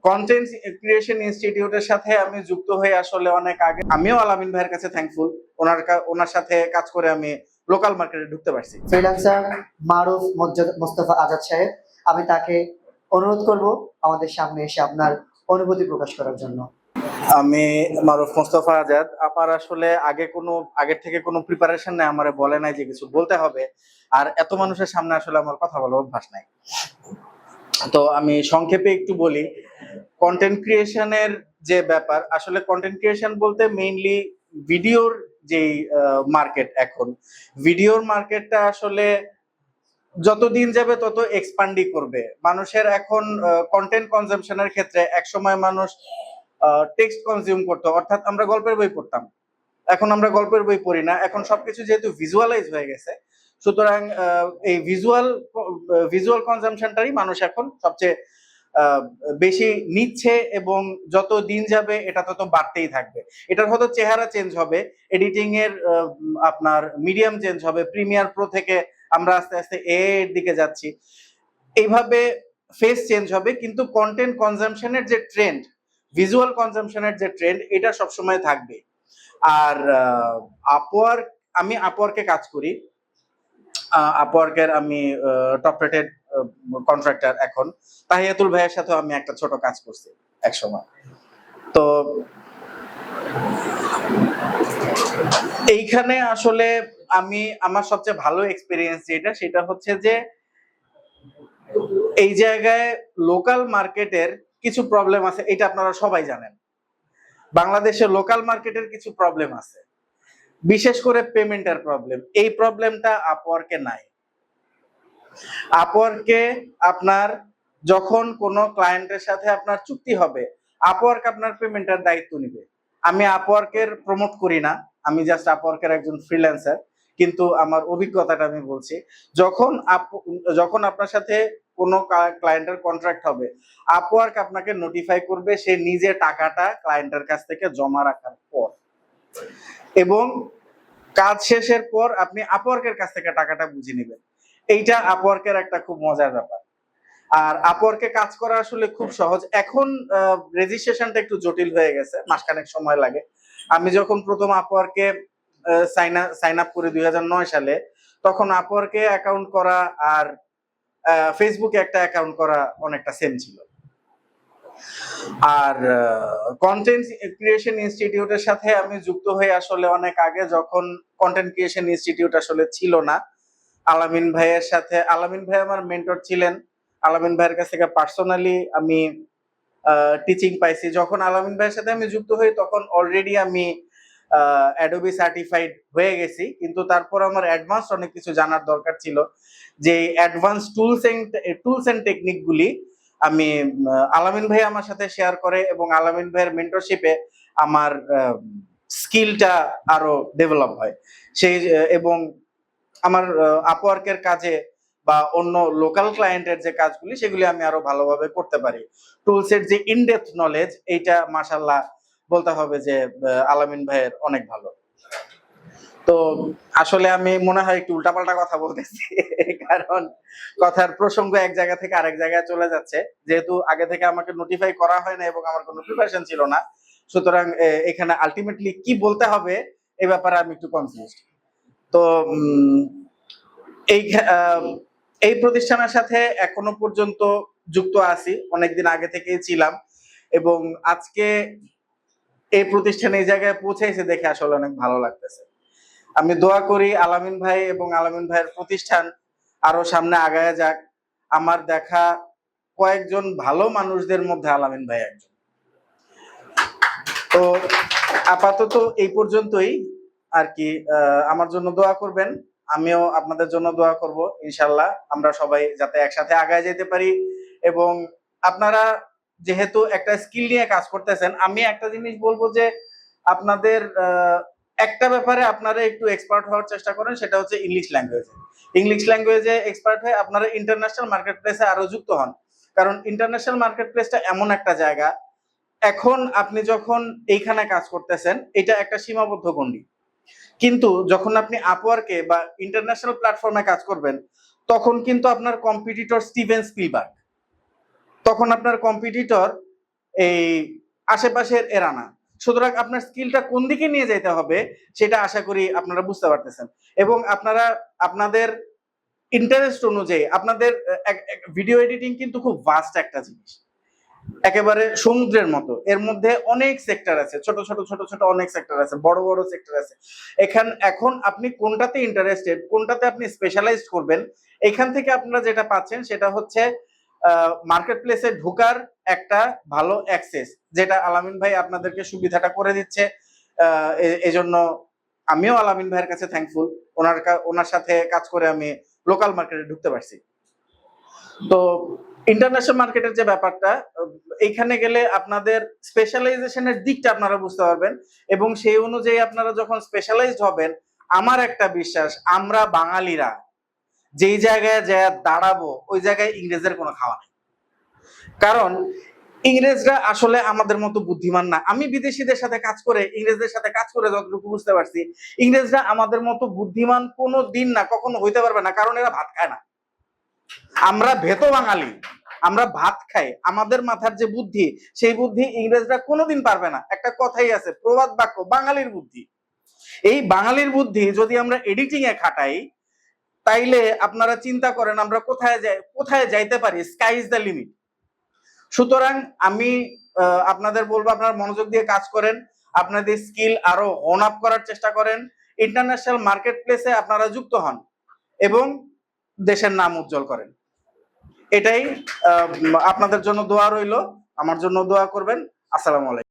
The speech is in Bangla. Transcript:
কন্টেন্ট ক্রিয়েশন ইনস্টিটিউটের সাথে আমি যুক্ত হয়ে আসলে অনেক আগে। আমিও আলামিন ভাইয়ের কাছে থ্যাঙ্কফুল, ওনার সাথে কাজ করে আমি লোকাল মার্কেটে ঢুকতে পারছি। ফ্রিল্যান্সার মারুফ মোস্তফা আজাদ সাহেব, আমি তাকে অনুরোধ করব আমাদের সামনে এসে আপনার অনুভূতি প্রকাশ করার জন্য। আমি মারুফ মোস্তফা আজাদ। আমার আসলে আগের থেকে কোনো প্রিপারেশন নেই, আমারে বলে নাই যে কিছু বলতে হবে, আর এত মানুষের সামনে আসলে আমার কথা বলার অভ্যাস নাই। তো আমি সংক্ষেপে একটু বলি, কন্টেন্ট ক্রিয়েশনের যে ব্যাপার, আসলে কন্টেন্ট ক্রিয়েশন বলতে মেইনলি ভিডিওর যেই মার্কেট, এখন ভিডিওর মার্কেটটা আসলে যত দিন যাবে তত এক্সপান্ডই করবে। মানুষের এখন কন্টেন্ট কনজাম্পশনের ক্ষেত্রে একসময় মানুষ টেক্সট কনজিউম করতো, অর্থাৎ আমরা গল্পের বই পড়তাম, এখন আমরা গল্পের বই পড়ি না, এখন সবকিছু যেহেতু ভিজুয়ালাইজ হয়ে গেছে, সুতরাং এই ভিজুয়াল কনজাম্পশনটাই মানুষ এখন সবচেয়ে বেশি নিচ্ছে, এবং যত দিন যাবে এটা তত বাড়তেই থাকবে। এটার হয়তো চেহারা চেঞ্জ হবে, এডিটিং এর আপনার মিডিয়াম চেঞ্জ হবে, প্রিমিয়ার প্রো থেকে আমরা আস্তে আস্তে এর দিকে যাচ্ছি, এইভাবে ফেস চেঞ্জ হবে, কিন্তু কন্টেন্ট কনজাম্পশনের যে ট্রেন্ড, ভিজুয়াল কনজাম্পশনের যে ট্রেন্ড, এটা সবসময় থাকবে। আর আমি আপওয়ার্কে কাজ করি। আপওয়ার্কের আমি টপ রেটেড কন্ট্রাক্টর। এখন তাহিয়াতুল ভাইয়ের সাথে আমি একটা ছোট কাজ করছি এক সময়। তো এইখানে আসলে আমার সবচেয়ে ভালো এক্সপিরিয়েন্স সেটা হচ্ছে যে এই জায়গায় লোকাল মার্কেটের কিছু প্রবলেম আছে, এটা আপনারা সবাই জানেন। বাংলাদেশে লোকাল মার্কেটের কিছু প্রবলেম আছে, বিশেষ করে পেমেন্টের প্রবলেম। এই প্রবলেমটা আপওয়ার্কে নাই। আপওয়ার্কে আপনার যখন কোনো ক্লায়েন্টের সাথে আপনার চুক্তি হবে, আপওয়ার্ক আপনার পেমেন্টের দায়িত্ব নিবে। আমি আপওয়ার্কের প্রমোট করি না, আমি জাস্ট আপওয়ার্কের একজন ফ্রিল্যান্সার, কিন্তু আমার অভিজ্ঞতাটা আমি বলছি। যখন আপনার সাথে কোনো ক্লায়েন্টের কন্ট্রাক্ট হবে, আপওয়ার্ক আপনাকে নোটিফাই করবে সে নিজে টাকাটা ক্লায়েন্টের কাছ থেকে জমা রাখার পর, এবং কাজ শেষের পর আপনি আপওয়ার্কের কাছ থেকে টাকাটা বুঝে নেবেন। এইটা আপওয়ার্কের একটা খুব মজার ব্যাপার। আর আপওয়ার্কে কাজ করা আসলে খুব সহজ। এখন রেজিস্ট্রেশনটা একটু জটিল হয়ে গেছে, মাসখানেক সময় লাগে। আমি যখন প্রথম আপওয়ার্কে সাইন আপ করি 2009 সালে, তখন আপওয়ার্কে অ্যাকাউন্ট করা আর ফেসবুকে একটা অ্যাকাউন্ট করা অনেকটা সেম ছিল। আর কন্টেন্ট ক্রিয়েশন ইনস্টিটিউটের সাথে আমি যুক্ত হয়ে আসলে অনেক আগে, যখন কন্টেন্ট ক্রিয়েশন ইনস্টিটিউট আসলে ছিল না। আলামিন ভাই আমার মেন্টর ছিলেন। আলামিন ভাইয়ের কাছ থেকে পার্সোনালি আমি টিচিং পাইছি। যখন আলামিন ভাইয়ের সাথে আমি যুক্ত হই, তখন অলরেডি আমি অ্যাডোবি সার্টিফাইড হয়ে গেছি, কিন্তু তারপর আমার অ্যাডভান্স অনেক কিছু জানার দরকার ছিল। যে অ্যাডভান্স টুলস এন্ড টেকনিক গুলি আমি আলামিন ভাই আমার সাথে শেয়ার করে, এবং আলামিন ভাইয়ের মেন্টরশিপে আমার স্কিলটা আরো ডেভেলপ হয়। এবং আমার আপওয়ার্কের কাজে বা অন্য লোকাল ক্লায়েন্টের যে কাজগুলি, সেগুলি আমি আরো ভালোভাবে করতে পারি। টুলসের যে ইনডেপথ নলেজ, এইটা মাশাআল্লাহ বলতে হবে যে আলামিন ভাইয়ের অনেক ভালো। তো আসলে আমি মনে হয় একটু উল্টাপাল্টা কথা বলতেছি, কারণ কথার প্রসঙ্গ এক জায়গা থেকে আরেক জায়গায় চলে যাচ্ছে, যেহেতু আগে থেকে আমাকে নোটিফাই করা হয় না এবং আমার কোনো প্রিপারেশন ছিল না, সুতরাং এখানে আলটিমেটলি কি বলতে হবে এই ব্যাপারে আমি একটু কনফিউজড। তো এই প্রতিষ্ঠানের সাথে এখনো পর্যন্ত যুক্ত আছি, অনেকদিন আগে থেকেই ছিলাম, এবং আজকে এই প্রতিষ্ঠানে এই জায়গায় পৌঁছেছে দেখে আসলে অনেক ভালো লাগতেছে। আমি দোয়া করি আলামিন ভাই এবং আলামিন ভাইয়ের প্রতিষ্ঠান আরো সামনে আগায় যাক। আমার দেখা কয়েকজন ভালো মানুষদের মধ্যে আলামিন ভাই একজন। তো আপাতত এই পর্যন্তই আর কি। আমার জন্য দোয়া করবেন, আমিও আপনাদের জন্য দোয়া করব। ইনশাল্লাহ আমরা সবাই যাতে একসাথে আগায় যেতে পারি। এবং আপনারা যেহেতু একটা স্কিল নিয়ে কাজ করতেছেন, আমি একটা জিনিস বলবো যে আপনাদের একটা ব্যাপারে আপনারা একটু এক্সপার্ট হওয়ার চেষ্টা করেন, সেটা হচ্ছে ইংলিশ ল্যাঙ্গুয়েজে এক্সপার্ট হয়ে আপনারা ইন্টারন্যাশনাল মার্কেট প্লেসে আরো যুক্ত হন। কারণ ইন্টারন্যাশনাল মার্কেট প্লেসটা এমন একটা জায়গা, এখন আপনি যখন এইখানে কাজ করতেছেন, এটা একটা সীমাবদ্ধ গণ্ডি, কিন্তু যখন আপনি আপওয়ার্কে বা ইন্টারন্যাশনাল প্ল্যাটফর্মে কাজ করবেন, তখন কিন্তু আপনার কম্পিটিটর স্টিভেন স্পিলবার্গ, তখন আপনার কম্পিটিটর এই আশেপাশের এরা না। সুতরাং আপনার স্কিলটা কোন দিকে নিয়ে যেতে হবে সেটা আশা করি আপনারা বুঝতে পারতেছেন, এবং আপনারা আপনাদের ইন্টারেস্ট অনুযায়ী আপনাদের ভিডিও এডিটিং কিন্তু খুব ভাস্ট একটা জিনিস, একেবারে সমুদ্রের মতো। এর মধ্যে অনেক সেক্টর আছে, ছোট ছোট ছোট ছোট অনেক সেক্টর আছে, বড় বড় সেক্টর আছে। এখন আপনি কোনটাতে ইন্টারেস্টেড, কোনটাতে আপনি স্পেশালাইজড করবেন, এখান থেকে আপনারা যেটা পাচ্ছেন সেটা হচ্ছে মার্কেট প্লেসে ঢোকার একটা ভালো অ্যাক্সেস, যেটা আলামিন ভাই আপনাদেরকে সুবিধাটা করে দিচ্ছে। এজন্য আমিও আলামিন ভাইয়ের কাছে থ্যাঙ্কফুল, ওনার সাথে কাজ করে আমি লোকাল মার্কেটে ঢুকতে পারছি। তো ইন্টারন্যাশনাল মার্কেটের যে ব্যাপারটা, এইখানে গেলে আপনাদের স্পেশালাইজেশনের দিকটা আপনারা বুঝতে পারবেন, এবং সেই অনুযায়ী আপনারা যখন স্পেশালাইজড হবেন, আমার একটা বিশ্বাস, আমরা বাঙালিরা যেই জায়গায় যা দাঁড়াবো ওই জায়গায় ইংরেজের কোনো খাওয়া নেই। কারণ ইংরেজরা আসলে আমাদের মতো বুদ্ধিমান না। আমি বিদেশিদের সাথে কাজ করে, ইংরেজদের সাথে কাজ করে যতটুকু বুঝতে পারছি, ইংরেজরা আমাদের মতো বুদ্ধিমান কোনো দিন না, কখনো হইতে পারবে না, কারণ এরা ভাত খায় না। আমরা ভেতো বাঙালি, আমরা ভাত খাই, আমাদের মাথার যে বুদ্ধি, সেই বুদ্ধি ইংরেজরা কোনোদিন পারবে না। একটা কথাই আছে, প্রবাদ বাক্য, বাঙালির বুদ্ধি। এই বাঙালির বুদ্ধি যদি আমরা এডিটিং এ খাটাই, তাইলে আপনারা চিন্তা করেন আমরা কোথায় যাইতে পারি। Sky is the limit. সুতরাং আমি আপনাদের বলবো, আপনারা মনোযোগ দিয়ে কাজ করেন, আপনাদের স্কিল আরো অন আপ করার চেষ্টা করেন, ইন্টারন্যাশনাল মার্কেট প্লেসে আপনারা যুক্ত হন এবং দেশের নাম উজ্জ্বল করেন। এটাই আপনাদের জন্য দোয়া রইল, আমার জন্য দোয়া করবেন। আসসালামু আলাইকুম।